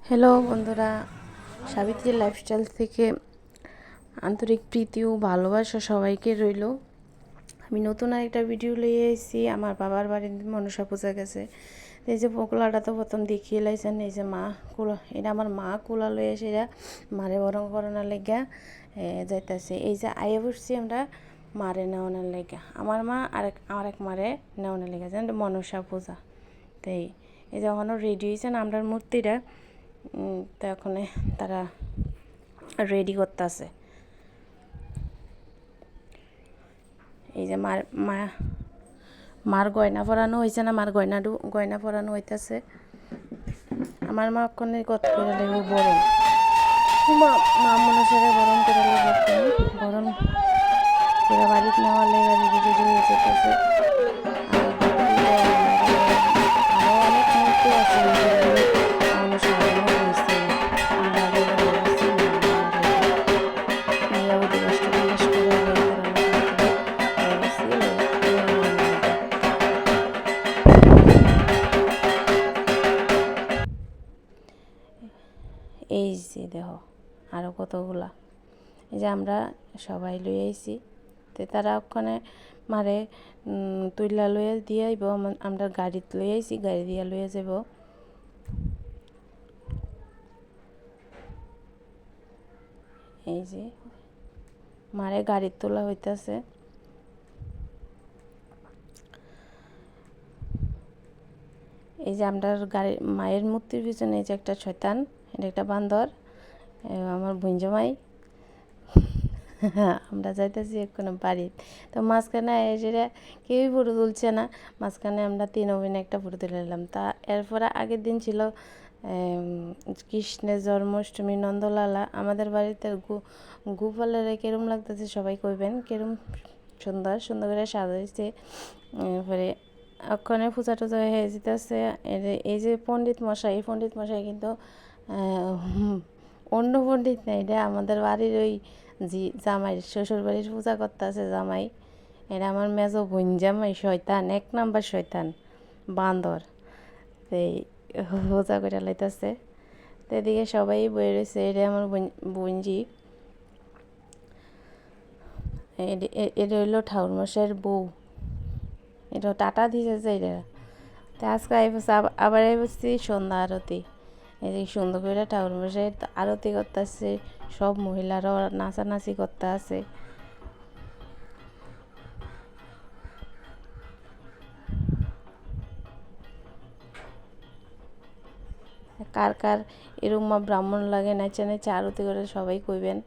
Hello বন্ধুরা, Savitri lifestyle থেকে আন্তরিক প্রীতি ও ভালোবাসা সবাইকে রইল। আমি নতুন আরেকটা ভিডিও লিয়ে এসেছি। আমার বাবার বাড়ির মনসা পূজা গেছে। এই যে পোকলাটা তো প্রথম দেখিয়ে লাইছেন। এই যে মা কুলা, এটা আমার মা কুলা লয়ে এসে এরা মারে বরং করোনার লেগা যাইতেছে। এই যে আয়ে বসছি আমরা মারে নেওয়ানোর লেগা, আমার মা আরেক মারে নেওয়ানোর লেগা, জানেন মনসা পূজা। তাই এই যে ওখানে রেডি হয়েছেন আমরার মূর্তিটা, তো এখন তারা রেডি করতেছে। এই যে মার গয়না পরানো হয়েছে না, মার গয়না পরানো হইতেছে। আমার মা ওখানে কত করে লাগবে বরণ, মা মনসারে বরণ করে লাগবে, বরণ করে বাড়িতে নেওয়ার লেগে রেডি রেডি হয়ে যেতেছে। আরও অনেক মূর্তি আছে এই যে দেখো আরও কতগুলা। এই যে আমরা সবাই লই আইছি, তো তারা ওখানে মারে তুইলা লইয়া দিয়ে আইব। আমরা গাড়িতে লই আইছি, গাড়ি দিয়া লইয়া যাব। এই যে মারে গাড়ির তোলা হইতাছে। এই যে আমরা মায়ের মূর্তির পিছনে এই যে একটা শয়তান, এটা একটা বান্দর, আমার বোনজামাই। আমরা যাইতেছি এখন বাড়ির। তো মাঝখানে এসে কেউই ফটো তুলছে না, মাঝখানে আমরা 3 অভিনয় একটা ফটো তুলে নিলাম। তা এরপরে আগের দিন ছিল কৃষ্ণের জন্মাষ্টমী, নন্দলালা। আমাদের বাড়িতে গোপালের কেরম লাগতেছে সবাই কইবেন, কেরম সুন্দর সুন্দর করে সাজাইছে। এরপরে ওখানে পূজা টুজা হয়ে যেতেছে। এই যে পণ্ডিত মশাই কিন্তু অন্য পণ্ডিত না, এটা আমাদের বাড়ির ওই জামাই, শ্বশুর বাড়ির পূজা করতে আছে জামাই। এটা আমার মেজো বোন জামাই, শয়তান, 1 নাম্বার শয়তান, বান্দর। এই পূজা করে লাইতেছে। তো এদিকে সবাই বয়ে রয়েছে। এটা আমার বোনজি, এটা হইলো ঠাকুর মশাইয়ের বউ। এটা টাটা দিয়েছে এটা। তো আজকে আবার বসছি সন্ধ্যা আরতি। এই যে সুন্দর করে ঠাকুর মশাই আরতি করতেছে, সব মহিলারাও নাচানাচি করতে আছে। কার কার এরকম ব্রাহ্মণ লাগে নাচা নাচা আরতি করে সবাই কইবেন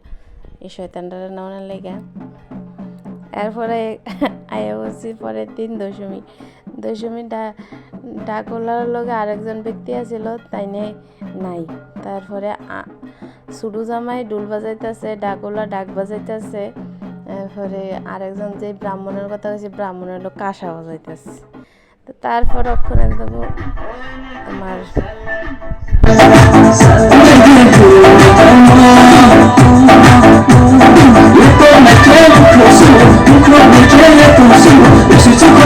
এই শয়তানটারে নেওয়ার লেগে। এরপরে আয়া বলছি পরের দিন দশমী ডাকওয়ালার লগে আরেকজন ব্যক্তি আছিল, তাই নাই। তারপরে সুডু জামাই ডুল বাজাইতেছে, ডাকওয়ালা ডাক বাজাইতেছে। এরপরে আরেকজন যে ব্রাহ্মণের কথা হয়েছে, ব্রাহ্মণের লোক কাঁসা বাজাইতেছে। তো তারপর ওখানে দেবো আমার Esse tipo